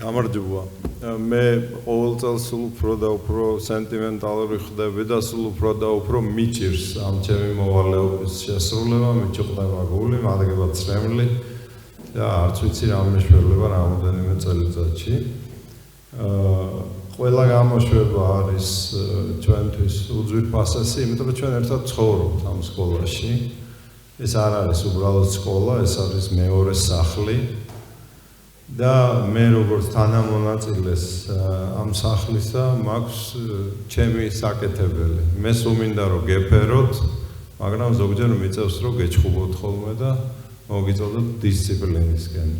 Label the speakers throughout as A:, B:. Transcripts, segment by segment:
A: გამარჯობა. მე ყოველ წელს სულ უფრო და უფრო სენტიმენტალური ხდები და სულ უფრო და უფრო მიჭირს ამ ჩემი მოვალეობის შესრულება, მიჭირდება გული, მადლობა წრემლი და არც ვიცი რა მეშველება რამოდენიმე წელიწადში. ყველა გამოშვება არის ჩვენთვის უძვირფასესი, იმიტომ რომ ჩვენ ერთად ცხოვრობთ ამ სკოლაში. ეს არ არის უბრალოდ სკოლა, ეს არის მეორე სახლი. და მე როგორც თანამონაწილეს ამ სახლისა მაქვს ჩემი საკეთებელი. მე სუმინდა რომ გეფეროთ, მაგრამ ზოგჯერ მიწევს რომ გეჩხუბოთ ხოლმე და მოგიწოდოთ დისციპლინისკენ.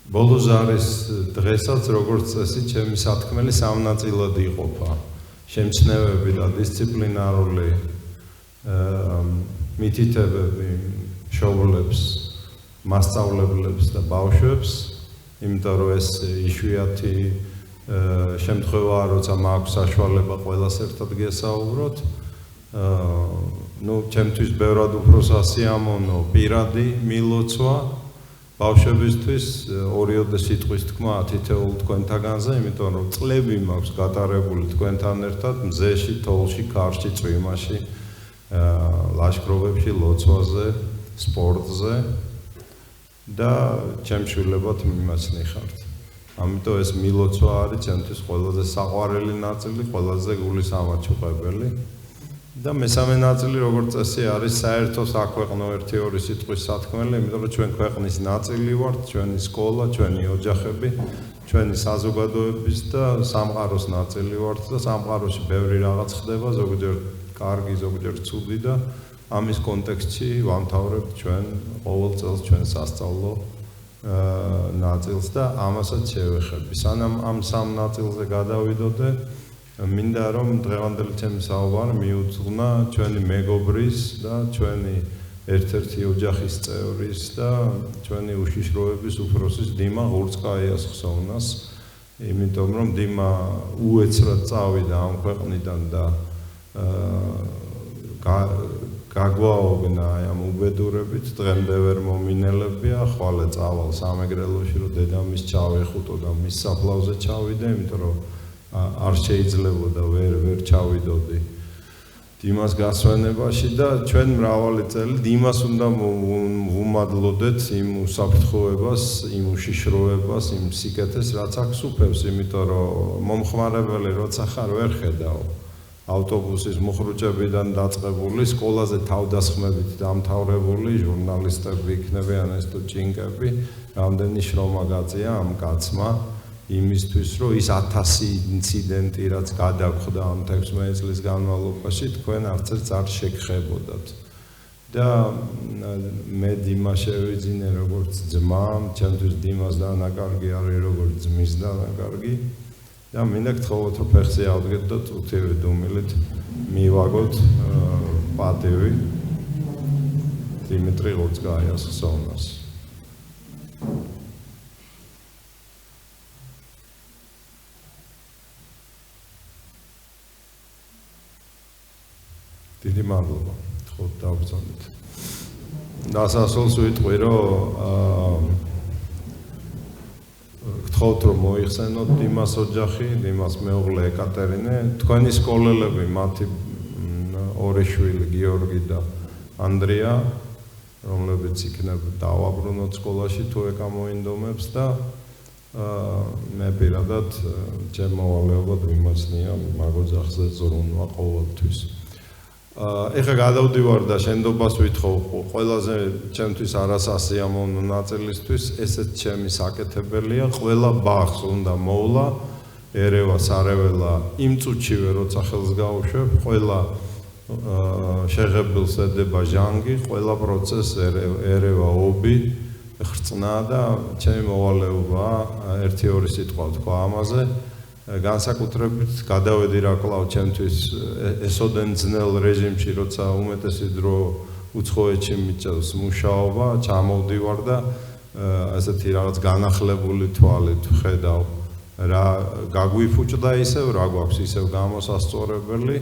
A: ბოლოს არის დღესაც როგორც წესი ჩემი სათქმელი სამ ნაწილად იყოფა. შემჩნევები და დისციპლინარული მითითებები მშობლებს მასწავლებლებს და ბავშვებს, იმიტომ რომ ეს იშვიათი შემთხვევაა, როცა მაქვს საშუალება ყველას ერთად გესაუბროთ. ჩემთვის ბევრად უფრო სასიამოვნო პირადი მილოცვა, ბავშვებისთვის ორიოდე სიტყვის თქმა თითოეულ თქვენთაგანზე, იმიტომ რომ წლები მაქვს გატარებული თქვენთან ერთად მზეში, თოვლში, ქარში, წვიმაში, ლაშქრობებში, ლოცვაზე, სპორტზე. და ჩემშვილებად მიმაცნი ხართ. ამიტომ ეს მილოცვა არის ჩემთვის ყველაზე საყვარელი ნაწილი, ყველაზე გულის ამაჩუყებელი. და მესამე ნაწილი როგორც წესი არის საერთო საქვეყნო 1-2 სიტყვის სათქმელი, იმიტომ რომ ჩვენ ქვეყნის ნაწილი ვართ, ჩვენი სკოლა, ჩვენი ოჯახები, ჩვენი საზოგადოების და სამყაროს ნაწილი ვართ და სამყაროში ბევრი რაღაც ხდება, ზოგჯერ კარგი, ზოგჯერ ცუდი და ამის კონტექსტში ვამთავრებთ ჩვენ ყოველ წელს ჩვენ სასწავლო ნაწილს და ამასაც შევეხები. სანამ ამ სამ ნაწილზე გადავიდოდე, მინდა რომ დღევანდელი ჩემი საუბარი მიუძღვნა ჩვენი მეგობრის და ჩვენი ერთ-ერთი ოჯახის წევრის და ჩვენი უშიშროების უფროსის დიმა ღურწკაიას ხსოვნას, იმიტომ რომ დიმა უეცრად წავიდა ამ ქვეყნიდან და გაგვაოგნა ამ უბედურებით, დღემდე ვერ მომინელებია, ხვალე წავალ სამეგრელოში, რომ დედამის ჩავეხუტო და მის საფლავზე ჩავიდე, იმიტომ რომ არ შეიძლებოდა ვერ ჩავიდოდი დიმას გასვენებაში და ჩვენ მრავალი წელი დიმას უნდა ვუმადლოდეთ იმ უსაფრთხოებას, იმ უშიშროებას, იმ სიკეთეს, რაც აქვს უფევს, იმიტომ რომ მომხმარებელი როცა ხარ ვერ ხედავ ავტობუსის მუხრუჭებიდან დაწყებული, სკოლაზე თავდასხმებით დამთავრებული ჟურნალისტები იქნებიან ეს თუ ჭინკები, რამდენი შრომა გაწია ამ კაცმა იმისთვის, რომ ის 1000 ინციდენტი, რაც გადაგხვდა ამ 16 წლის განმავლობაში, თქვენ არც ერთს არ შეგხებოდათ. და მე დიმა შევიძინე როგორც ძმა, ჩემთვის დიმას დანაკარგი არის როგორც ძმის დანაკარგი. და მინდა გთხოვოთ რომ ფეხზე ავდგეთ და წუთივე დუმილით მივაგოთ პატივი დიმიტრი ღურწკაიას ხსოვნას. დიდი მადლობა. თხოვთ დავბრძანეთ. დასასრულს ვიტყვი რომ გთხოვთ რომ მოიხსენოთ დიმას ოჯახი, დიმას მეუღლე ეკატერინე, თქვენი სკოლელები, მათი ორი შვილი, გიორგი და ანდრია, რომლებიც იქნებ დავაბრუნოთ სკოლაში თუ ეკამოინდომებს და მე პირადად ჩემ მოვალეობად მიმაცნია მაგ ოჯახზე ზრუნვა ყოველთვის. ეხლა გადავდივარ და შენდობას ვითხოვ ყველაზე ჩემთვის არასასიამოვნო ნაწილისთვის, ესეც ჩემი საკეთებელია, ყველა ბაღს უნდა მოვლა, ერევა, სარეველა, იმ წუთშივე როცა ხელს გავუშვებ, ყველა შეღებილს ედება ჟანგი, ყველა პროცესს ერევა ობი, ხრწნა და ჩემი მოვალეობა 1-2 სიტყვა თქვა ამაზე. განსაკუთრებით გადავედი რა კლავ ჩემთვის ესოდენ ძნელ რეჟიმში, როცა უმეტესი დრო უცხოეთში მიჭევს მუშაობა, ჩამოვდივარ და ასეთი რაღაც განახლებული თვალით ვხედავ რა გაგვიფუჭდა ისევ, რა გვაქვს ისევ გამოსასწორებელი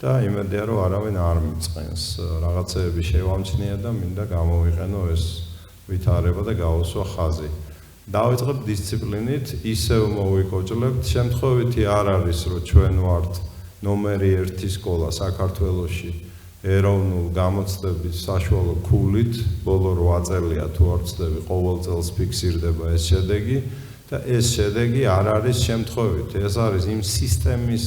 A: და იმედია რომ არავინ არ მიწყენს. რაღაცეები შევამჩნია და მინდა გამოვიყენო ეს ვითარება და გაუსვა ხაზი. დავიწყებ დისციპლინით, ისევ მოვიკოჭლებთ, შემთხვევითი არ არის, რომ ჩვენ ვართ ნომერი 1 სკოლა საქართველოში ეროვნულ გამოცდების საშუალო ქულით, ბოლო 8 წელია თუ არ ვცდები, ყოველ წელს ფიქსირდება ეს შედეგი და ეს შედეგი არ არის შემთხვევით, ეს არის იმ სისტემის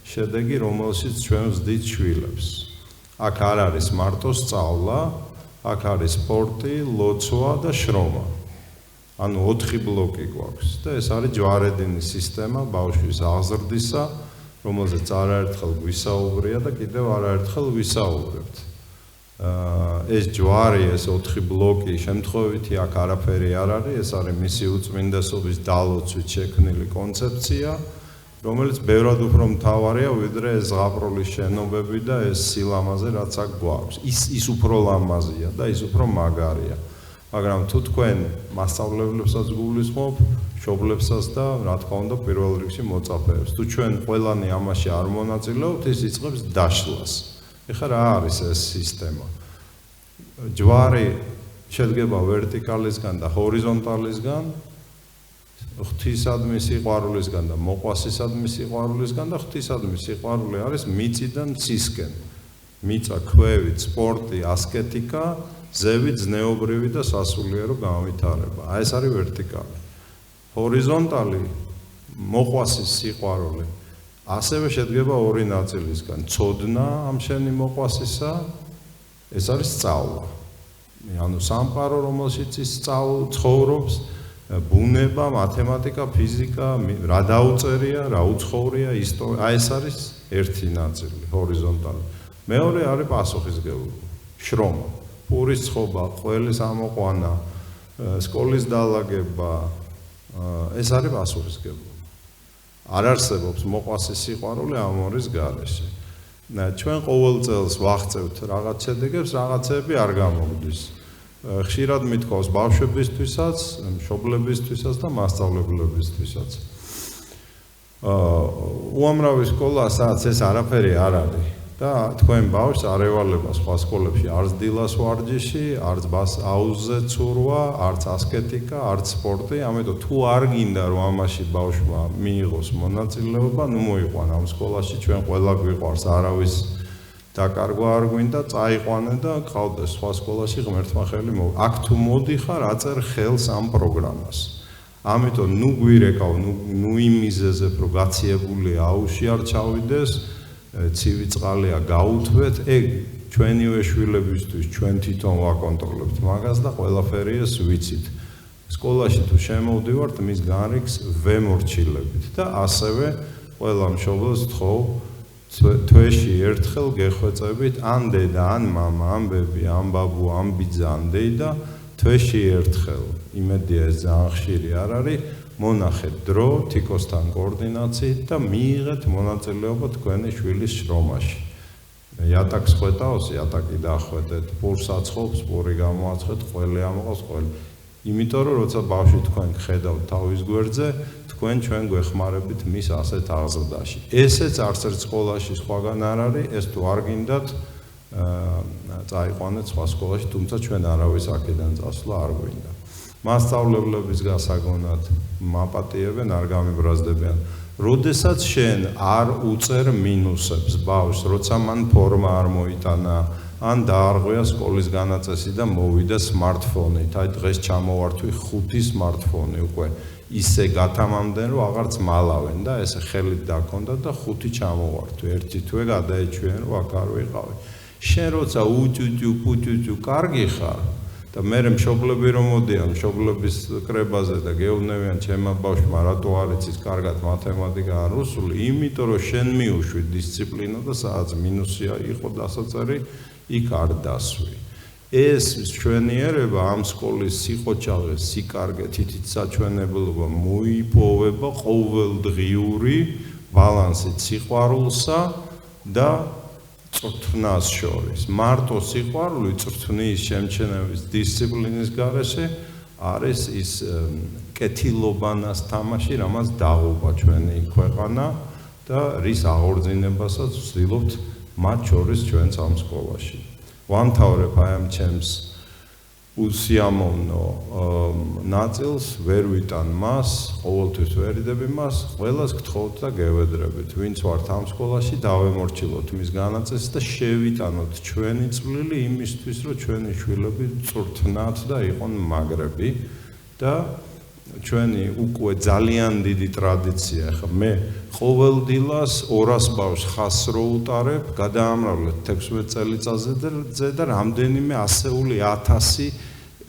A: შედეგი, რომელშიც ჩვენ ვზდით შვილებს. აქ არ არის მარტო სწავლა, აქ არის სპორტი, ლოცვა და შრომა. ანუ 4 ბლოკი გვაქვს და ეს არის ჯვარედინის სისტემა ბავშვის აღზრდისა, რომელზეც არაერთხელ გვისაუბრია და კიდევ არაერთხელ ვისაუბრებთ. ეს ჯვარი, ეს 4 ბლოკი შემთხვევითი აქ არაფერი არ არის, ეს არის მისი უწმინდესობის დალოცვით შექმნილი კონცეფცია, რომელიც ბევრად უფრო მთავარია, ვიდრე ეს ზღაპროლის შენობები და ეს სილამაზე, რაც აქ გვაქვს. ის უფრო ლამაზია და ის უფრო მაგარია. მაგრამ თუ თქვენ მასწავლებლებსაც გულისხმობ, მშობლებსაც და რა თქმა უნდა პირველ რიგში მოწაფეებს. თუ ჩვენ ყველანი ამაში არ მონაწილეობთ, ის იწყებს დაშლას. ეხლა რა არის ეს სისტემა? ჯვარი შედგება ვერტიკალისგან და ჰორიზონტალისგან, ღვთისადმი სიყვარულისგან და მოყვასისადმი სიყვარულისგან და ღვთისადმი სიყვარული არის მიწიდან ცისკენ. მიწა, ქვევით, სპორტი, ასკეტიკა, ზევით, ზნეობრივი და სასულიერო განვითარება. ეს არის ვერტიკალი. ჰორიზონტალი მოყვასის სიყვარული ასევე შედგება 2 ნაწილისგან. ცოდნა ამ შენი მოყვასისა, ეს არის სწავლა. ანუ სამყარო, რომელშიც ის ცხოვრობს, ბუნება, მათემატიკა, ფიზიკა, რა დაუწერია, რა უცხოვრია, ისტორია, ეს არის ერთი ნაწილი, ჰორიზონტალი. მეორე არის პასუხისმგებლობა, შრომა, პურის ცხობა, ყველის ამოყვანა, სკოლის დალაგება, ეს არის პასუხისმგებლობა. არ არსებობს მოყვასის სიყვარული ამ ორის გარეშე. ჩვენ ყოველ წელს ვაღწევთ რაღაც შედეგებს, რაღაცები არ გამოგდის. ხშირად მithქვავს ბავშვებისთვისაც, მშობლებისთვისაც და მასწავლებლებისთვისაც. უამრავი სკოლა, სადაც ეს არაფერი არ არის და თქვენ ბავშვს არ ევალება სხვა სკოლებში არც დილას ვარჯიში, არც აუზზე ცურვა, არც ასკეტიკა, არც სპორტი, ამიტომ თუ არ გინდა რომ ამაში ბავშვმა მიიღოს მონაწილეობა, ნუ მოიყვან ამ სკოლაში, ჩვენ ყველა გვიყვარს, არავის დაკარგვა არ გვინდა, წაიყვანე და ყავდეს სხვა სკოლაში ღმერთმა ხელი მო. აქ თუ მოდიხარ, აწერ ხელს ამ პროგრამას. ამიტომ ნუ გვირეკავ, ნუ იმიზეზებ, რომ გაციებულია აუში არ ჩავიდეს, ცივი წყალია გაუთვეთ, ეგ ჩვენივე შვილებისთვის ჩვენ თვითონ ვაკონტროლებთ მაგას და ყველაფერი ეს ვიცით. სკოლაში თუ შემოვდივართ, მის განრიგს ვემორჩილებით და ასევე ყველა მშობელს თხოვ თვეში ერთხელ გეხვეწებით ან დედა, ან მამა, ან ბები, ან ბაბუ, ან ბიძა, ან დეიდა, თვეში ერთხელ. იმედია ეს ძალიან ხშირი არ არის, მონახეთ დრო თიკოსთან კოორდინაციით და მიიღეთ მონაწილეობა თქვენი შვილის შრომაში. იატაკს ხვეტავს, იატაკი დახვედეთ, პურს აცხობს, პური გამოაცხეთ, ყველი ამოყავს, ყველი. იმიტომ რომ როცა ბავშვი თქვენ ხედავთ თავის გვერდზე, თქვენ ჩვენ გვეხმარებით მის ასეთ აღზრდაში. ესეც არც ერთ სკოლაში სხვაგან არ არის, ეს თუ არ გინდათ, წაიყვანეთ სხვა სკოლაში, თუმცა ჩვენ არავის აქედან წასვლა არ გვინდა. მასწავლებლების გასაგონად მაპატიებენ, არ გამიბრაზდებიან. როდესაც შენ არ უწერ მინუსებს ბავშვს, როცა მან ფორმა არ მოიტანა, ან დაარღვია სკოლის განაწესი და მოვიდა smartphone-ით. აი დღეს ჩამოვართვი 5 smartphone უკვე ისე გათამამდნენ, რომ აღარც მალავენ და ესე ხელით დაქონდა და 5 ჩამოვართვი. ერთი თვე გადაეჩვიან, რომ აქ არ ვიყავი. შენ როცა უჭუჭუ კარგი ხარ და მე მშობლები რომ მოდიან მშობლების კრებაზე და გეუბნებიან ჩემმა ბავშვმა რატო არ იცის კარგად მათემატიკა ან რუსული, იმიტომ რომ შენ მიუშვი დისციპლინა და სადაც მინუსია იყო დასაწერი, იქ არ დასვი. ეს ჩვენიერება ამ სკოლის სიყოჩაღე, სიკარგე, თითით საჩვენებლობა მოიპოვება ყოველდღიური ბალანსით სიყვარულსა და წრთნას შორის. მარტო სიყვარული წრთნის შემჩენების დისციპლინის გარეშე არის ის კეთილობანას თამაში, რამაც დაღუპა ჩვენი ქვეყანა და რის აღორძინებასაც ვცდილობთ მათ შორის ჩვენს ამ სკოლაში. ვამთავრებ აი ამ ჩემს უსიამოვნო ნაწილს ვერ ვიტან მას, ყოველთვის ვერიდები მას, ყველას გთხოვთ და გევედრებით, ვინც ვართ ამ სკოლაში, დავემორჩილოთ მის განაწესს და შევიტანოთ ჩვენი წვლილი იმისთვის, რომ ჩვენი შვილები წვრთნათ და იყონ მაგრები და ჩვენი უკვე ძალიან დიდი ტრადიცია, ხა მე ყოველდილას 200 ბავშვს ხაზს რო უტარებ, გადაამრავლეთ 16 წელიწადზე და რამდენიმე ასეული 1000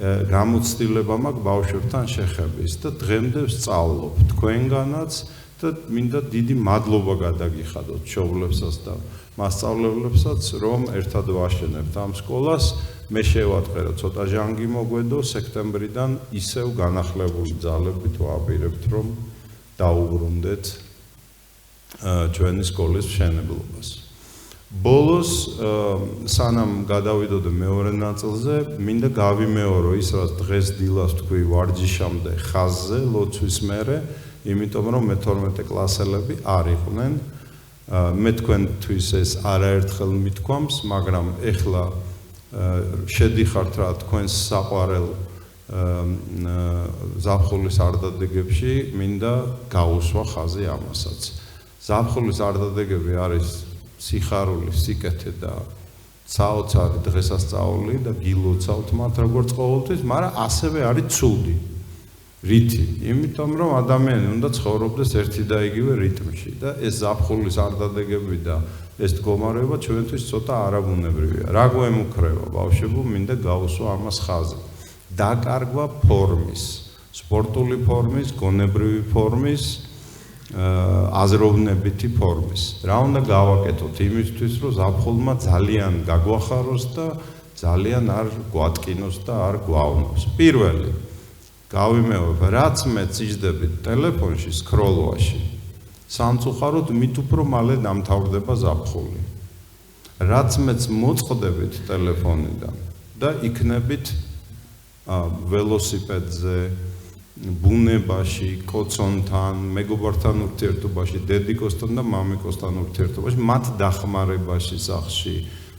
A: გამოცდილება მაქვს ბავშვებთან შეხების და დღემდე ვსწავლობ თქვენგანაც და მინდა დიდი მადლობა გადაგიხადოთ მშობლებსაც და მასწავლებლებსაც, რომ ერთად ვაშენებთ ამ სკოლას. მე შევატყე რომ ცოტა ჟანგი მოგვედო სექტემბრიდან ისევ განახლებული ძალებით ვაპირებთ რომ დაუბრუნდეთ ჩვენი სკოლის მშენებლობას. ბოლოს სანამ გადავიდოდე მეორე ნაწილზე, მინდა გავიმეორო ის, რაც დღეს დილას თქვი ვარჯიშამდე ხაზზე, ლოცვის მერე, იმიტომ რომ მე-12 კლასელები არ იყვნენ. მე თქვენთვის ეს არაერთხელ მithქვამს, მაგრამ ეხლა შედიხართ რა თქვენს საყვარელ ზაფხულის არდადეგებში, მინდა გაუსვა ხაზი ამასაც. ზაფხულის არდადეგები არის სიხარული, სიკეთე და საოცარი დღესასწაული და გილოცავთ მათ როგორც ყოველთვის, მაგრამ ასევე არის ცუდი. რითი? იმიტომ რომ ადამიანი უნდა ცხოვრობდეს ერთი და იგივე რიტმში და ეს ზაფხულის არდადეგები და ეს მდგომარეობა ჩვენთვის ცოტა არაბუნებრივია. რა გვემუქრება ბავშვებო, მინდა გავუსვა ამას ხაზი. დაკარგვა ფორმის, სპორტული ფორმის, გონებრივი ფორმის, აზროვნებითი ფორმის. რა უნდა გავაკეთოთ იმისთვის, რომ ზაფხულმა ძალიან გაგვახაროს და ძალიან არ გვატკინოს და არ გვავნოს. პირველი, გავიმეორებ, რაც მე წიჟდებით ტელეფონში, სკროლვაში, სამწუხაროდ მით უფრო მალე დამთავრდება ზაფხული. რაც მეც მოწყდებით ტელეფონიდან და იქნებით ველოსიპედზე, ბუნებაში, კოცონთან, მეგობართან ურთიერთობაში, დედიკოსთან და მამიკოსთან ურთიერთობაში, მათ დახმარებაში სახში,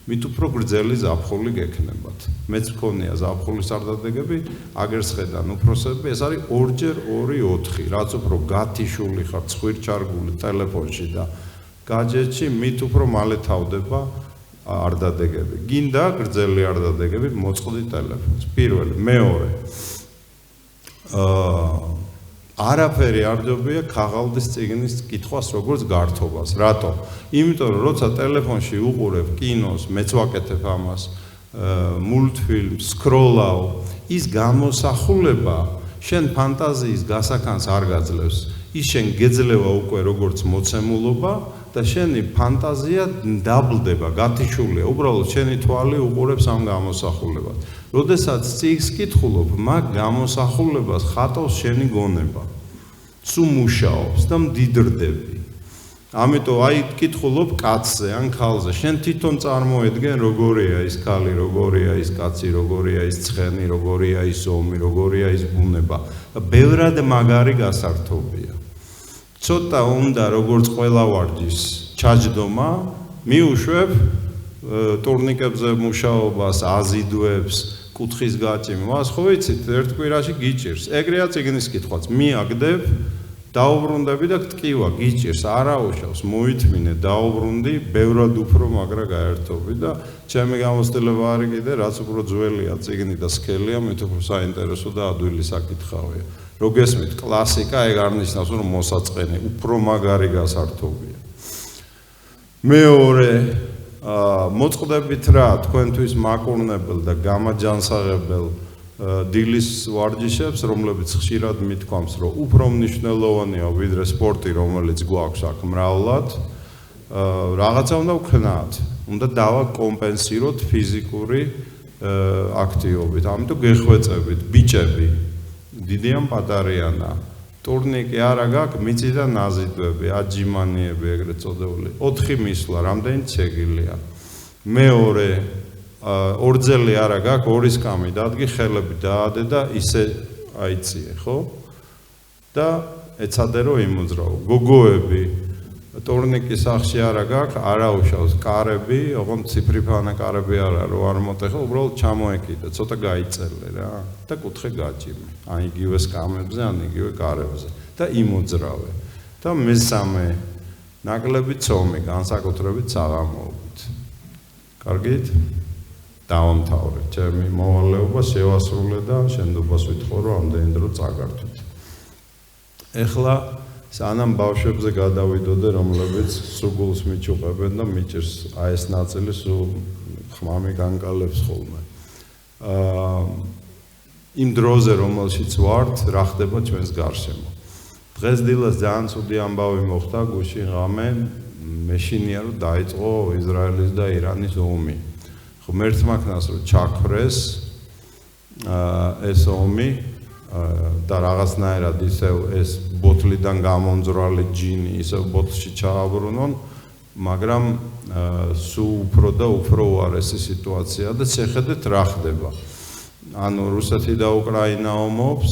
A: მით უფრო გრძელი ზაფხული გექნებათ. მეც მქონია ზაფხულის არდადეგები, აგერ სხედან უფროსები, ეს არის 2x2 4, რაც უფრო გათიშული ხარ ცხვირჩარგული ტელეფონში და გაჯეტში, მით უფრო მალე თავდება არდადეგები. გინდა გრძელი არდადეგები, მოწყდი ტელეფონს. პირველი, მეორე არაფერი არ ჯობია ქაღალდის წიგნის კითხვას როგორც გართობას. რატო? იმიტომ რომ როცა ტელეფონში უყურებ კინოს, მეც ვაკეთებ ამას, მულტფილმს, სკროლავ, ის გამოსახულება შენ ფანტაზიის გასახანს არ გაძლევს. ის შენ გეძლევა უკვე როგორც მოცემულობა და შენი ფანტაზია დაბლდება, გათიშულია. უბრალოდ შენი თვალი უყურებს ამ გამოსახულებას. როდესაც წიგნს კითხულობ, მაგ გამოსახულებას ხატავს შენი გონება. სულ მუშაობს და მდიდრდები. ამიტომ აი კითხულობ კაცზე ან ქალზე, შენ თვითონ წარმოედგენ როგორია ის ქალი, როგორია ის კაცი, როგორია ის ცხენი, როგორია ის ომი, როგორია ის ბუნება. ბევრად მაგარი გასართობია. ცოტა უნდა როგორც ყველა ვარჯიშს ჩაჯდომა, მიუშვებ ტურნიკებზე მუშაობას, აზიდვებს, კუთხის გაჭიმვას, ხო ვიცით, ერთ კვირაში გიჭირს. ეგრეა წიგნის კითხვაც, მიაგდებ, დაუბრუნდები და ტკივა, გიჭირს, არაუშავს, მოითმინე, დაუბრუნდი, ბევრად უფრო მაგრა გაერთობი და ჩემი გამოცდილება არის კიდე, რაც უფრო ძველია წიგნი და სქელია, მით უფრო საინტერესო და ადვილი საკითხავია. რო გესმით, კლასიკა ეგ არ ნიშნავს, რომ მოსაწყენი, უფრო მაგარი გასართობია. მეორე მოწყდებით რა თქვენთვის მაკურნებელ და გამაჯანსაღებელ დილის ვარჯიშებს, რომლებიც ხშირად მithქვამს, რომ უფრო მნიშვნელოვანია ვიდრე სპორტი, რომელიც გვაქვს აქ მრავლად, რაღაცა უნდა ვქნათ, უნდა დავაკომპენსიროთ ფიზიკური აქტივობით. ამიტომ გეხვეწებით, ბიჭები, დიდიან პატარიანა, ტურნიკი არა გაქვს, მიწიდან აზიდვები, აჯიმანიები ეგრეთ წოდებული. 4 მისვლა, რამდენი ცეგილია. მეორე ორძელი არა გაქვს, 2 სკამი დადგი, ხელები დაადე და ისე აიწიე, ხო? და ეცადე რომ იმოძრავო. გოგოები ტურნიკი სახში არა გაქვს, არაუშავს კარები, ოღონდ ციფრიფანა კარები არა, რო არ მოტეხა, უბრალოდ ჩამოეკიდა, ცოტა გაიწელე რა და კუთხე გაჭიმე. ან იგივე სკამებზე, ან იგივე კარებზე და იმოძრავე. და მესამე ნაკლები ცომი, განსაკუთრებით საღამოობით. კარგით? დავამთავრე. ჩემი მოვალეობა შევასრულე და შენდობას ვითხოვ, რომ ამდენი დრო წაგართვით. ეხლა სანამ ბავშვებზე გადავიდოდე, რომლებიც სუგულს მიჩუყებენ და მიჭირს აი ეს ნაწილი სულ ხმამი განკალებს ხოლმე. იმ დროზე, რომელშიც ვართ, რა ხდება ჩვენს გარშემო. დღეს დილას ძალიან ცუდი ამბავი მოხდა გუშინ ღამე, მეშინია რომ დაიწყო ისრაელის და ირანის ომი. ღმერთმა ქნას რომ ჩაქრეს ეს ომი და რაღაცნაირად ისევ ეს ბოთლიდან გამომძვრალი ჯინი ისევ ბოთლში ჩააბრუნონ, მაგრამ სულ უფრო და უფრო უარესი სიტუაცია და შეხედეთ რა ხდება. ანუ რუსეთი და უკრაინა ომობს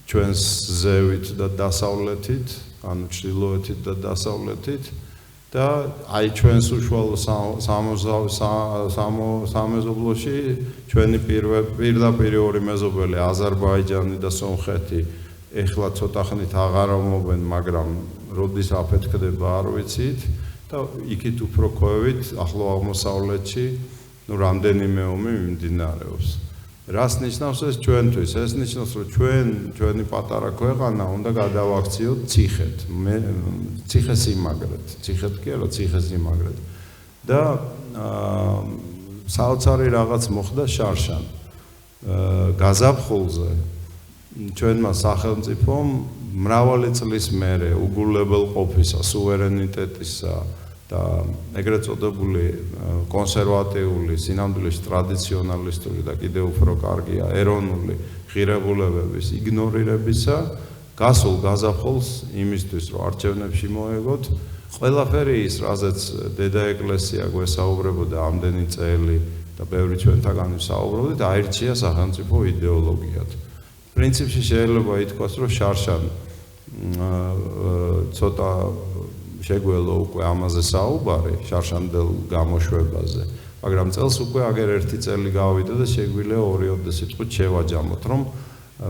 A: ჩვენს ზევით და დასავლეთით, ანუ ჩრდილოეთით და დასავლეთით და აი ჩვენს უშუალო სამეზობლოში ჩვენი პირდაპირ ორი მეზობელი აზერბაიჯანი და სომხეთი ეხლა ცოტა ხნით აღარ ომობენ, მაგრამ როდის აფეთქდება არ ვიცით და იქით უფრო ქვევით ახლო აღმოსავლეთში ნუ რამდენიმე ომი მიმდინარეობს. რას ნიშნავს ეს ჩვენთვის? ეს ნიშნავს, რომ ჩვენი პატარა ქვეყანა უნდა გადავაქციოთ ციხეთ, ციხესიმაგრედ, ციხეთ კი არა, ციხესიმაგრედ. და საოცარი რაღაც მოხდა შარშან. გაზაფხულზე ჩვენმა სახელმწიფომ მრავალი წლის მერე უგულებელ ყოფისა, სუვერენიტეტისა და ეგრეთ წოდებული კონსერვატიული, სინამდვილეში ტრადიციონალისტური და კიდევ უფრო კარგია ეროვნული ღირებულებების იგნორირებისა, გასულ გაზაფხულს იმისთვის, რომ არჩევნებში მოეგოთ, ყველაფერი ის, რაზეც დედა ეკლესია გვესაუბრებოდა ამდენი წელი და ბევრი ჩვენთაგან ვსაუბრობდით, აირჩია სახელმწიფო იდეოლოგიად. პრინციპში შეიძლება ითქვას, რომ შარშან ცოტა შეგველო უკვე ამაზე საუბარი, შარშანდელ გამოშვებაზე, მაგრამ წელს უკვე აგერ ერთი წელი გავიდა და შეგვიძლია ორი სიტყვით შევაჯამოთ, რომ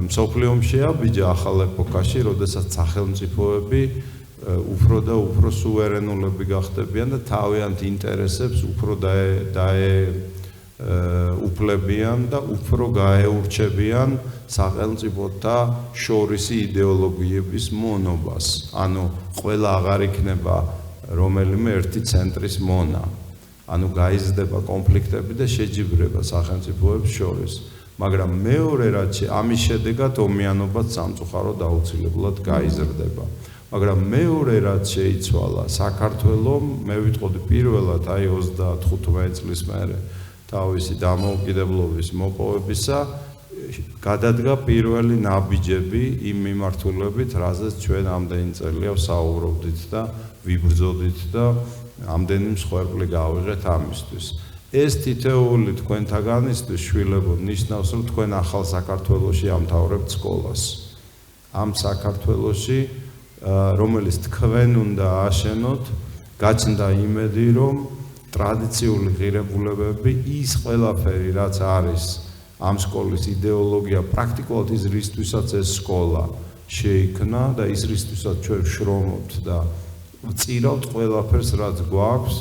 A: მსოფლიოში აბიჯა ახალ ეპოქაში, როდესაც სახელმწიფოები უფრო და უფრო სუვერენულები გახდებიან და თავიანთ ინტერესებს უფრო უფლებიან და უფრო გაეურჩებიან სახელმწიფოთა შორისი იდეოლოგიების მონობას. ანუ ყველა აღარ იქნება რომელიმე ერთი ცენტრის მონა. ანუ გაიზრდება კონფლიქტები და შეჯიბრება სახელმწიფოებს შორის. მაგრამ მეორე რაც ამის შედეგად ომიანობაც სამწუხაროდ აუცილებლად გაიზრდება. მაგრამ მეორე რაც შეიცვალა საქართველოს, მე ვიტყოდი პირველად აი 35 წლის მერე თავისი დამოუკიდებლობის მოპოვებისა გადადგა პირველი ნაბიჯები იმ მიმართულებით, რაზეც ჩვენ ამდენი წელია ვსაუბრობდით და ვიბრძოდით და ამდენი მსხვერპლი გავიღეთ ამისთვის. ეს თითოეული თქვენთაგანისთვის შვილებო ნიშნავს, რომ თქვენ ახალ საქართველოში ამთავრებთ სკოლას. ამ საქართველოში, რომელიც თქვენ უნდა აშენოთ, გაჩნდა იმედი, რომ ტრადიციული ღირებულებები ის ყველაფერი, რაც არის ამ სკოლის იდეოლოგია, პრაქტიკულად ის რისთვისაც ეს სკოლა შეიქმნა და ის რისთვისაც ჩვენ შრომობთ და ვწირავთ ყველაფერს, რაც გვაქვს,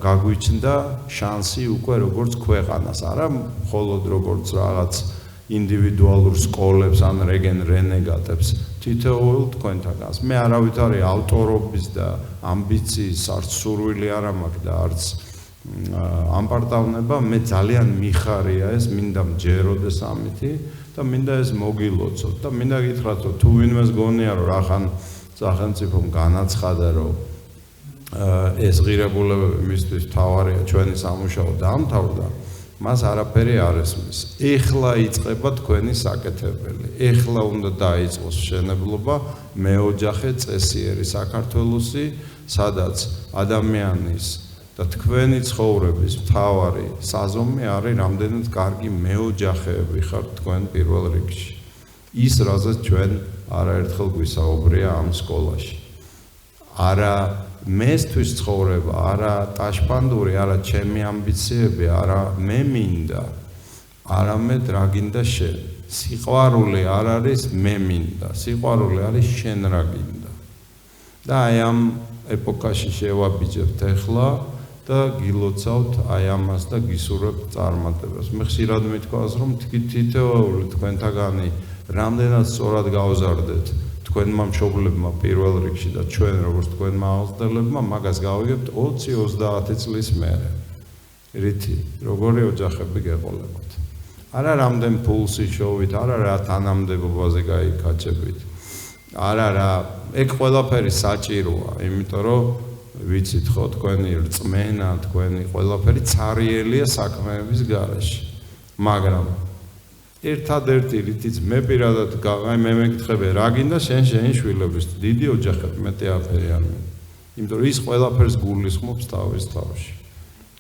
A: გაგვიჩნდა შანსი უკვე როგორც ქვეყანას, არა მხოლოდ როგორც რაღაც ინდივიდუალურ სკოლებს ან რენეგატებს, თითოეულ თქვენთაგანს. მე არავითარი ავტორობის და ამბიციის არც სურვილი არ მაქვს და არც ამპარტავნება, მე ძალიან მიხარია ეს, მინდა მჯეროდეს ამითი და მინდა ეს მოგილოცოთ და მინდა გითხრათ, რომ თუ ვინმეს გონია, რომ რახან სახელმწიფომ განაცხადა, რომ ეს ღირებულებები მისთვის თავარია ჩვენი სამუშაო დაამთავრდა, მას არაფერი არ ესმის. ეხლა იწყება თქვენი საკეთებელი. ეხლა უნდა დაიწყოს მშენებლობა მეოჯახე წესიერი საქართველოსი, სადაც ადამიანის და თქვენი ცხოვრების მთავარი საზომი არის რამდენად კარგი მეოჯახეები ხართ თქვენ პირველ რიგში. ის, რაზეც ჩვენ არაერთხელ გვისაუბრია ამ სკოლაში. არა მესთვის ცხოვრება, არა ტაშპანდური, არა ჩემი ამბიციები, არა მე მინდა, არამედ რა გინდა შენ. სიყვარული არ არის მე მინდა, სიყვარული არის შენ რა გინდა. და აი ამ ეპოქაში შევაბიჯებთ ახლა და გილოცავთ აი ამას და გისურვებთ წარმატებას. მე ხშირად მithქვას, რომ თითოეული თქვენთაგანი რამდენად სწორად გავზარდეთ თქვენმა მშობლებმა პირველ რიგში და ჩვენ როგორც თქვენმა აუზრდელებმა მაგას გავიგებთ 20-30 წლის მერე. რითი, როგორი ოჯახები გეყოლებათ. არა რამდენ ფულს იშოვით, არა რა თანამდებობაზე გაიქაჩებით. არა რა, ეგ ყველაფერი საჭიროა, იმიტომ რომ ვიცით ხო თქვენი რწმენა, თქვენი ყველაფერი ცარიელია საქმეების გარეშე. მაგრამ ერთადერთი რითიც მე პირადად აი მე მეკითხები რა გინდა შენი შვილების დიდი ოჯახები მეტი აფერი არ მინდა. იმიტომ რომ ის ყველაფერს გულისხმობს თავის თავში.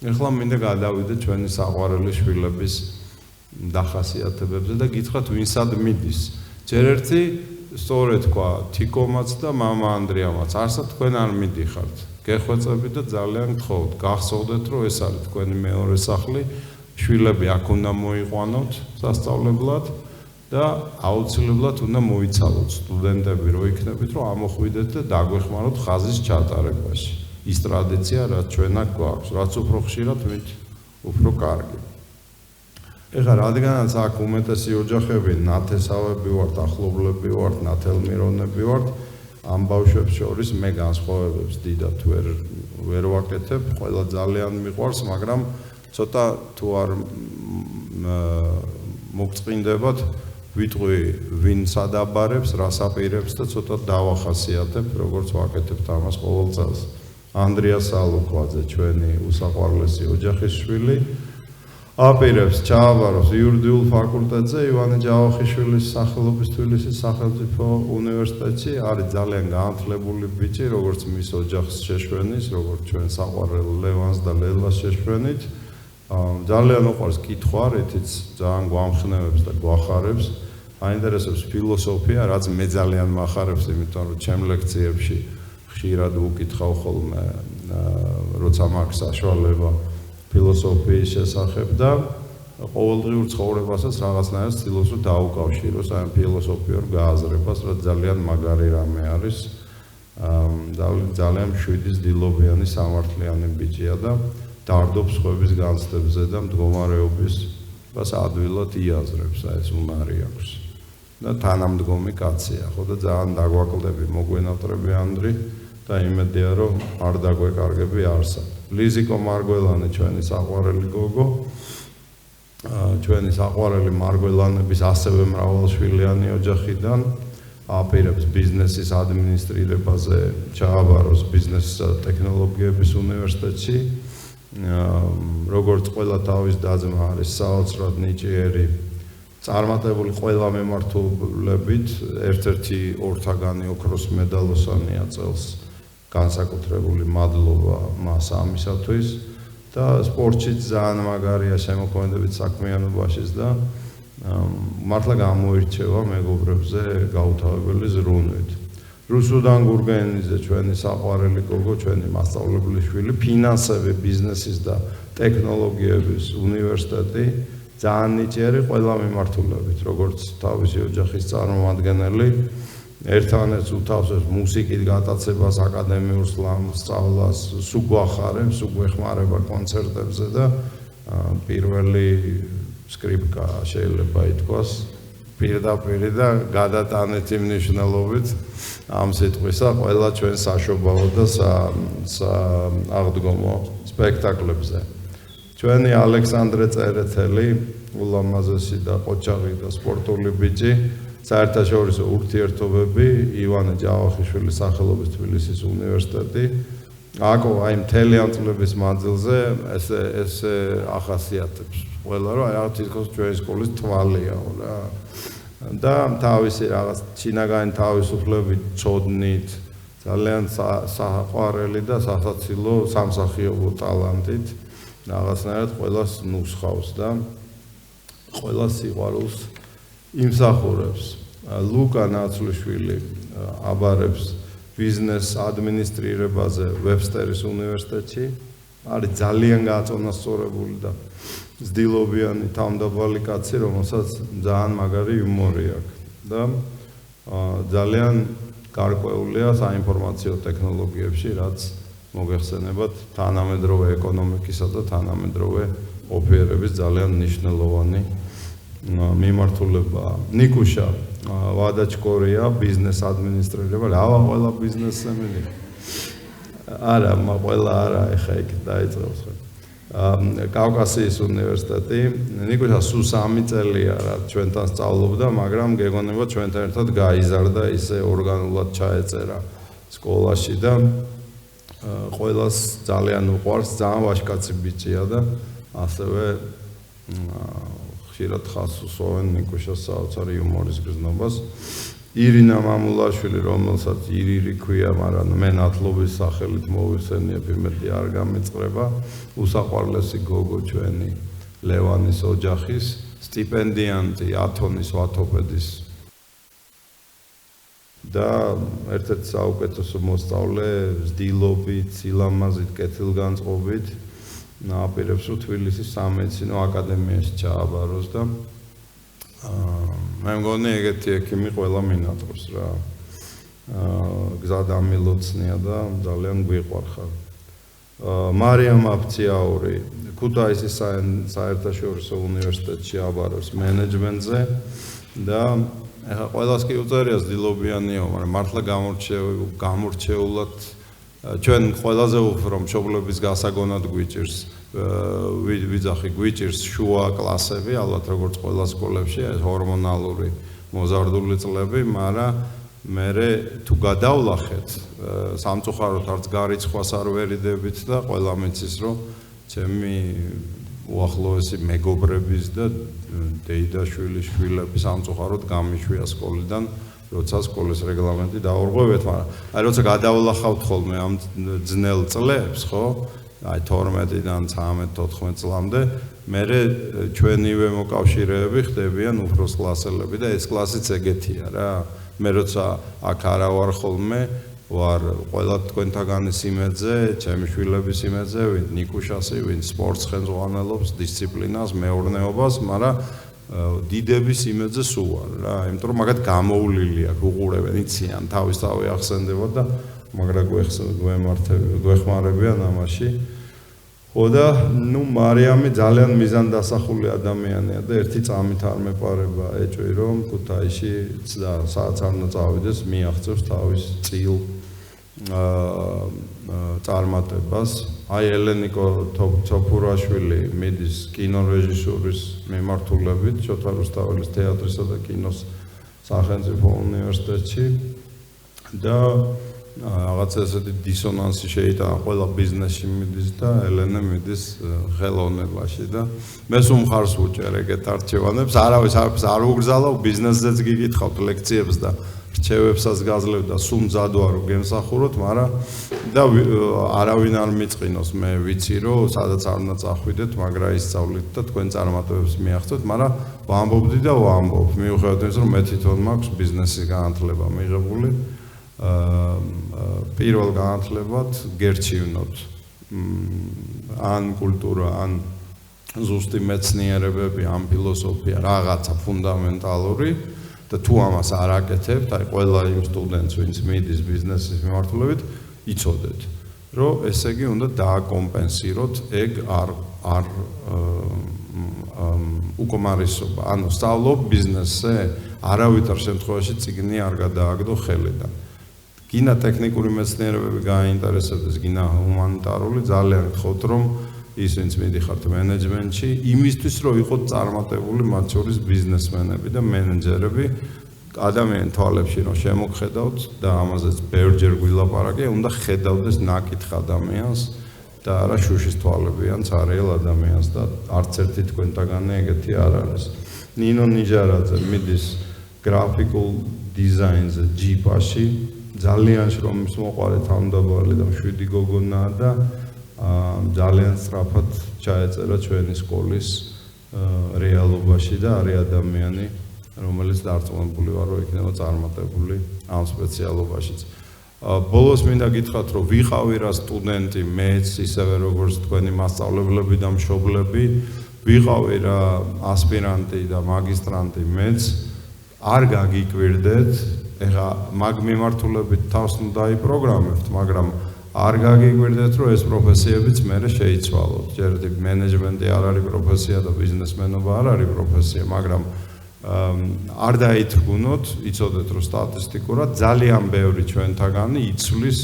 A: ეხლა მინდა გადავიდე ჩვენი საყვარელი შვილების დახასიათებებზე და გითხრათ ვინსად მიდის. ჯერ ერთი სწორედ თქვა თიკომაც და მამა ანდრიამაც არსად თქვენ არ მიდიხართ. გეხვეწებით და ძალიან გთხოვთ, გახსოვდეთ რომ ეს არის თქვენი მეორე სახლი. შვილები აქ უნდა მოიყვანოთ სასწავლებლად და აუცილებლად უნდა მოიცალოთ სტუდენტები რო იქნებით რომ ამოხვიდეთ და დაგვეხმაროთ ხაზის ჩატარებაში. ის ტრადიცია რაც ჩვენ აქ გვაქვს, რაც უფრო ხშირად მით უფრო კარგი. ეხლა რადგანაც აქ უმეტესი ოჯახები ნათესავები ვართ, ახლობლები ვართ, ნათელმირონები ვართ, ამ ბავშვებს შორის მე განსხვავებებს დიდად ვერ ვაკეთებ, ყველა ძალიან მიყვარს, მაგრამ ცოტა თუ არ მოგწყინდებათ, ვიტყვი ვინ სადაბარებს, რას აპირებს და ცოტა დავახასიათებ, როგორც ვაკეთებთ ამას ყოველ წელს. ანდრია სალუქვაძე, ჩვენი უსაყვარლესი ოჯახის შვილი, აპირებს ჩააბაროს იურიდიულ ფაკულტეტზე ივანე ჯავახიშვილის სახელობის თბილისის სახელმწიფო უნივერსიტეტში. არის ძალიან განათლებული ბიჭი, როგორც მის ოჯახს შეშვენის, როგორც ჩვენ საყვარელ ლევანს და ლელას შეშვენით. ძალიან უყვარს კითხვა, რითიც ძალიან გვამხნევებს და გვახარებს. აინტერესებს ფილოსოფია, რაც მე ძალიან მახარებს, იმიტომ რომ ჩემ ლექციებში ხშირად ვუკითხავ ხოლმე, როცა მაქვს საშუალება ფილოსოფიის შესახებ და ყოველდღიურ ცხოვრებასაც რაღაცნაირად ცდილობს რომ დაუკავშიროს ამ ფილოსოფიურ გააზრებას, რაც ძალიან მაგარი რამე არის. ძალიან მშვიდის დილობიანი სამართლიანი ბიჭია და დარდობს ხვების განცდებზე და მდგომარეობის ადვილად იაზრებს, ეს უნარი აქვს. და თანამდგომი კაცია, ხო და ძალიან დაგვაკლდები, მოგვენატრები ანდრი და იმედია რომ არ დაგვეკარგები არსად. ლიზიკო მარგველანი ჩვენი საყვარელი გოგო, ჩვენი საყვარელი მარგველანების ასევე მრავალშვილიანი ოჯახიდან აპირებს ბიზნესის ადმინისტრირებაზე ჩააბაროს ბიზნესისა და ტექნოლოგიების უნივერსიტეტში. როგორც ყველა თავის დაძმა არის საოცრად ნიჭიერი, წარმატებული ყველა მემართულებით, ერთ-ერთი ორთაგანი ოქროს მედალოსანია წელს. განსაკუთრებული მადლობა მას ამისათვის და სპორტშიც ძალიან მაგარია შემოქმედებით საქმიანობაშიც და მართლა გამოირჩევა მეგობრებზე გაუთავებელი ზრუნვით. რუსუდან გურგენიძე, ჩვენი საყვარელი გოგო, ჩვენი მასწავლებელი შვილი, ფინანსები, ბიზნესის და ტექნოლოგიების უნივერსიტეტი, ძალიან ნიჭიერი ყველა მიმართულებით, როგორც თავისი ოჯახის წარმომადგენელი, ერთმანეთს უთავსებს მუსიკით გატაცებას, აკადემიურ სწავლას, სულ გვახარებს, სულ გვეხმარება კონცერტებზე და პირველი სკრიპკა შეიძლება ითქვას პირდაპირ და გადატანეთი მნიშვნელობით ამ სიტყვისა ყველა ჩვენ საშობაო და აღდგომო სპექტაკლებზე. ჩვენი ალექსანდრე წერეთელი, ულამაზესი და ყოჩაღი და სპორტული ბიჭი, საერთაშორისო ურთიერთობები, ივანე ჯავახიშვილის სახელობის თბილისის უნივერსიტეტი. აკო აი მთელი ამ წლების მანძილზე ესე ახასიათებს ყველა რომ აი თითქოს ჩვენი სკოლის თვალიაო რა. და თავისი რაღაც ჩინაგანი თავისუფლებით, წოდნით, ძალიან საყვარელი და სასაცილო სამსახიობო ტალანტით რაღაცნაირად ყველას ნუსხავს და ყველას სიყვარულს იმსახურებს. ლუკა ნაცვლიშვილი აბარებს ბიზნეს ადმინისტრირებაზე ვებსტერის უნივერსიტეტში. არის ძალიან გაწონასწორებული და ძდილობიანი თავმდაბალი კაცი, რომელსაც ძალიან მაგარი იუმორი აქვს და ძალიან გარკვეულია საინფორმაციო ტექნოლოგიებში, რაც მოგეხსენებათ თანამედროვე ეკონომიკისა და თანამედროვე ოფიერების ძალიან მნიშვნელოვანი მიმართულებაა. ნიკუშა ვადაჩკორია ბიზნეს ადმინისტრირება, რავა ყველა ბიზნესმენი. არა, ყველა არა, ეხა იქ დაიწყებს ხო. კავკასიის უნივერსიტეტი, ნიკუშა სულ 3 წელია რა ჩვენთან სწავლობდა, მაგრამ გეგონება ჩვენთან ერთად გაიზარდა, ისე ორგანულად ჩაეწერა სკოლაში და ყველას ძალიან უყვარს, ძალიან ვაჟკაცი ბიჭია და ასევე ხშირად ხას უსვენ ნიკუშას საოცარი იუმორის გრძნობას. ირინა მამულაშვილი, რომელსაც ირირი ქვია, მაგრამ მე ნათლობის სახელით მოვიხსენიებ, იმედი არ გამეწყრება, უსაყვარლესი გოგო ჩვენი ლევანის ოჯახის, სტიპენდიანტი ათონის ვათოფედის და ერთ-ერთი საუკეთესო მოსწავლე ძდილობით, სილამაზით, კეთილგანწყობით აპირებს რომ თბილისის სამედიცინო აკადემიაში ჩააბაროს და მე მგონი ეგეთი ექიმი ყველა მინატრობს რა. გზად ამილოცნია და ძალიან გვიყვარხარ. მარიამ აფციაური ქუთაისის საერთაშორისო უნივერსიტეტში აბაროს მენეჯმენტზე და ეხლა ყველას კი უწევია ძილობიანიო, მაგრამ მართლა გამორჩეულად ჩვენ ყველაზე უფრო მშობლების გასაგონად გვიჭირს ვიძახი გვიჭირს შუა კლასები, ალბათ როგორც ყველა სკოლებში, ეს ჰორმონალური მოზარდული წლები, მაგრამ მე თუ გადავლახეთ სამწუხაროდ არც გარიცხვას არ ვერიდებით და ყველა მიცის რომ ჩემი უახლოესი მეგობრების და დეიდაშვილის შვილები სამწუხაროდ გამიშვია სკოლიდან, როცა სკოლის რეგლამენტი დაურღვევეთ, მაგრამ აი როცა გადავლახავთ ხოლმე ამ ძნელ წლებს, ხო? აი 12-დან 13-14 წლამდე მე ჩვენივე მოკავშირეები ხდებიან უფროს კლასელები და ეს კლასიც ეგეთია რა. მე როცა აქ არა ვარ ხოლმე, ვარ ყველა თქვენთაგანის იმედზე, ჩემი შვილების იმედზე, ვინ ნიკუშასი, ვინ სპორტს ხელმძღვანელობს, დისციპლინას, მეურნეობას, მაგრამ დიდების იმედზე სულ ვარ რა. იმიტომ რომ მაგათ გამოვლილი აქვს, უყურებენ, იციან, თავისთავად ახსენდებათ და მაგრამ გვეხმარებიან ამაში. ხო და ნუ მარიამი ძალიან მიზანდასახული ადამიანია და ერთი წამით არ მეპარება ეჭვი რომ ქუთაისში სადაც არ უნდა წავიდეს მიაღწევს თავის წილ წარმატებას. აი ელენიკო თოფურაშვილი მიდის კინორეჟისურის მიმართულებით შოთა რუსთაველის თეატრისა და კინოს სახელმწიფო უნივერსიტეტში და რაღაც ესეთი დისონანსი შეიტანა ყველა ბიზნესში მიდის და ელენე მიდის ხელოვნებაში და მე სულ მხარს ვუჭერ ეგეთ არჩევანებს, არავის არ უგზავნავ, ბიზნესზეც გიკითხავთ ლექციებს და რჩევებსაც გაძლევ და სულ მზად ვარ გემსახუროთ, მაგრამ და არავინ არ მიწყინოს, მე ვიცი რომ სადაც არ უნდა წახვიდეთ, მაგრა ისწავლით და თქვენ წარმატებებს მიაღწევთ, მაგრამ ვამბობდი და ვამბობ, მიუხედავად იმისა, რომ მე თვითონ მაქვს ბიზნესის განათლება მიღებული. პირველ განათლებად გერჩივნოთ ან კულტურა, ან ზუსტი მეცნიერებები, ან ფილოსოფია, რაღაცა ფუნდამენტალური და თუ ამას არ აკეთებთ, აი ყველა იმ სტუდენტს, ვინც მიდის ბიზნესის მიმართულებით, იცოდეთ, რომ ესე იგი უნდა დააკომპენსიროთ ეგ არ უკმარისობა. ანუ სწავლობ ბიზნესზე, არავითარ შემთხვევაში წიგნი არ გადააგდო ხელიდან. გინა ტექნიკური მეცნიერებები გააინტერესებდეს, გინა ჰუმანიტარული, ძალიან გთხოვთ რომ ის ვინც მიდიხართ მენეჯმენტში, იმისთვის რომ იყოთ წარმატებული მათ შორის ბიზნესმენები და მენეჯერები, ადამიანი თვალებში რომ შემოგხედავთ და ამაზეც ბევრჯერ გვილაპარაკე, უნდა ხედავდეს ნაკითხ ადამიანს და არა შუშის თვალებიან ცარიელ ადამიანს და არც ერთი თქვენთაგანი ეგეთი არ არის. ნინო ნიჟარაძე მიდის გრაფიკულ დიზაინზე ჯიპაში, ძალიან შრომის მოყვარე თავმდაბალი და მშვიდი გოგონაა და ძალიან სწრაფად ჩაეწერა ჩვენი სკოლის რეალობაში და არის ადამიანი, რომელიც დარწმუნებული ვარ, რომ იქნება წარმატებული ამ სპეციალობაშიც. ბოლოს მინდა გითხრათ, რომ ვიყავი რა სტუდენტი, მეც ისევე როგორც თქვენი მასწავლებლები და მშობლები, ვიყავი რა ასპირანტი და მაგისტრანტი მეც, არ გაგიკვირდეთ, ეხლა მაგ მიმართულებით თავს დაიპროგრამებთ, მაგრამ არ გაგიკვირდეთ, რომ ეს პროფესიებიც მერე შეიცვალოთ. ჯერ მენეჯმენტი არ არის პროფესია და ბიზნესმენობა არ არის პროფესია, მაგრამ არ დაითრგუნოთ, იცოდეთ, რომ სტატისტიკურად ძალიან ბევრი ჩვენთაგანი იცვლის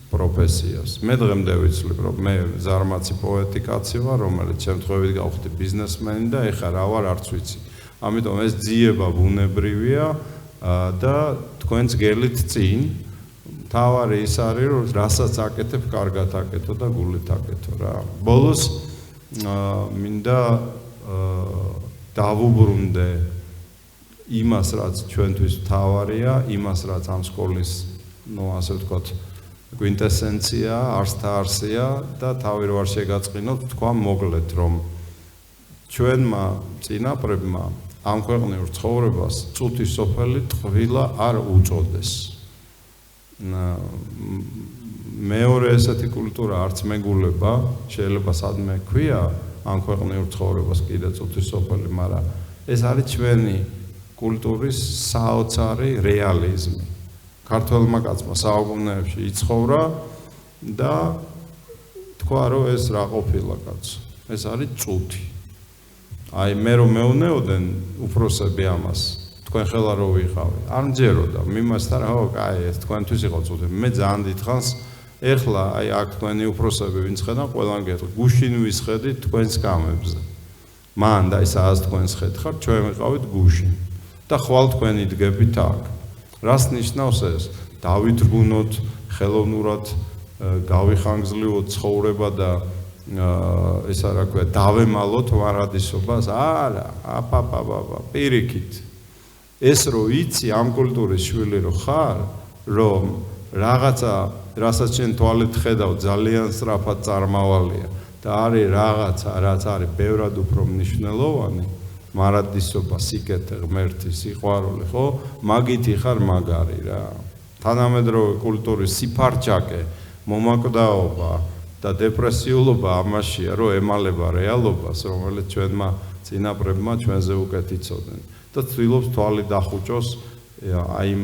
A: პროფესიას. მე დღემდე ვიცვლი, რომ მე ზარმაცი პოეტი კაცი ვარ, რომელიც შემთხვევით გავხდი ბიზნესმენი და ეხლა რა ვარ არც ვიცი. ამიტომ ეს ძიება ბუნებრივია და თქვენს გელით წინ თავარი ის არის, რომ რასაც აკეთებ, კარგად აკეთო და გულით აკეთო რა. ბოლოს მინდა დავუბრუნდე იმას, რაც ჩვენთვის მთავარია, იმას, რაც ამ სკოლის, ასე ვთქვათ, კვინტესენცია, არსთა არსია და თავი რო არ შეგაწყინოთ, თქვა მოგლეთ, რომ ჩვენმა წინაპრებმა ამ ქვეყნიურ ცხოვრებას წუთი სოფელი ტყვილა არ უწოდეს. მეორე ესეთი კულტურა არც მეგულება, შეიძლება სადმე ქვია ამ ქვეყნიურ ცხოვრებას კიდე წუთი სოფელი, მაგრამ ეს არის ჩვენი კულტურის საოცარი რეალიზმი. ქართველმა კაცმა საუკუნეებში იცხოვრა და თქვა, რომ ეს რა ყოფილა კაცო, ეს არის წუთი. აი მე რომ მეუნეოდნენ უფროსები ამას, თქვენ ხელა რო ვიყავი, არ მჯეროდა, მიმასთან რა, კაი, ეს თქვენთვის იყო წუთი. მე ძალიან დიდხანს ეხლა აი აქ თქვენი უფროსები ვინც ხედავ, ყველან გეტყვი, გუშინ ვისხედით თქვენს კამებზე. მან და ის ას თქვენს ხედხარ, ჩვენ ვიყავით გუშინ. და ხვალ თქვენი დგებით აქ. რას ნიშნავს ეს? დავითრგუნოთ, ხელოვნურად გავიხანგრძლივოთ ცხოვრება და ესა რა ქვია, დავემალოთ ვარადისობას? არა, აპაპაპაპა, პირიქით. ეს რო იცი ამ კულტურის შვილი რო ხარ, რომ რაღაცა, რასაც შენ თვალით ხედავ, ძალიან სწრაფად წარმავალია და არის რაღაცა, რაც არის ბევრად უფრო მნიშვნელოვანი, მარადისობა, სიკეთე, ღმერთი, სიყვარული, ხო? მაგითი ხარ მაგარი რა. თანამედროვე კულტურის სიფარჩაკე, მომაკვდაობა და დეპრესიულობა ამაშია, რომ ემალება რეალობას, რომელიც ჩვენმა წინაპრებმა ჩვენზე უკეთ იცოდნენ. და ცდილობს თვალი დახუჭოს აი იმ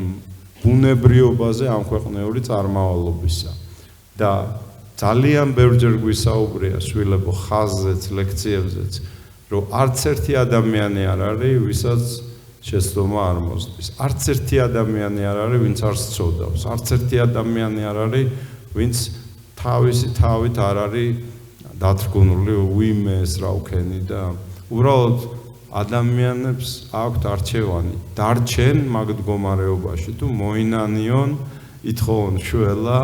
A: ბუნებრიობაზე ამ ქვეყნიური წარმავალობისა. და ძალიან ბევრჯერ გვისაუბრია შვილებო ხაზზეც, ლექციებზეც, რომ არც ერთი ადამიანი არ არის, ვისაც შეცდომა არ მოსდის. არც ერთი ადამიანი არ არის, ვინც არ სცოდავს. არც ერთი ადამიანი არ არის, ვინც თავისი თავით არ არის დათრგუნული, უიმეს რა ვქენი და უბრალოდ ადამიანებს აქვთ არჩევანი. დარჩენ მაგ მდგომარეობაში თუ მოინანიონ, ითხოვონ შველა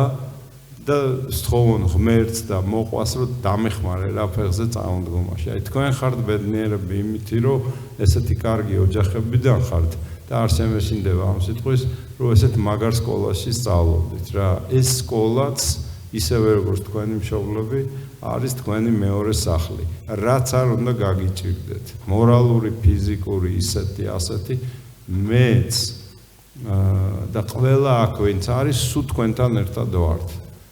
A: და სთხოვონ ღმერთს და მოყვას, რომ დამეხმარე რა ფეხზე წამოდგომაში. აი თქვენ ხართ ბედნიერები იმითი, რომ ესეთი კარგი ოჯახებიდან ხართ და არ შემეშინდება ამ სიტყვის, რომ ესეთ მაგარ სკოლაში სწავლობდით რა. ეს სკოლაც ისევე როგორც თქვენი მშობლები არის თქვენი მეორე სახლი. რაც არ უნდა გაგიჭირდეთ. მორალური, ფიზიკური, ისეთი, ასეთი, მეც და ყველა აქ ვინც არის, სულ თქვენთან ერთად ვართ.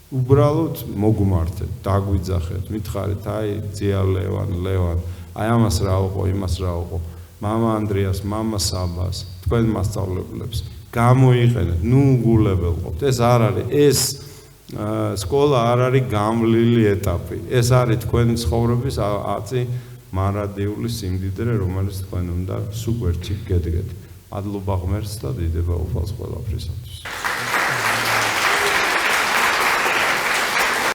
A: უბრალოდ მოგმართეთ, დაგვიძახეთ, მითხარით, აი ძია ლევან, აი ამას რა უყო, იმას რა უყო. მამა ანდრიას, მამა საბას, თქვენ მასწავლებლებს გამოიყენეთ, ნუ უგულებელყოფთ. ეს არ არის, ეს სკოლა არ არის გამვლილი ეტაპი. ეს არის თქვენი ცხოვრების აწი მარადიული სიმდიდრე, რომელიც თქვენ უნდა სულ გვერდში გედგეთ. მადლობა ღმერთს და დიდება უფალს ყველაფრისათვის.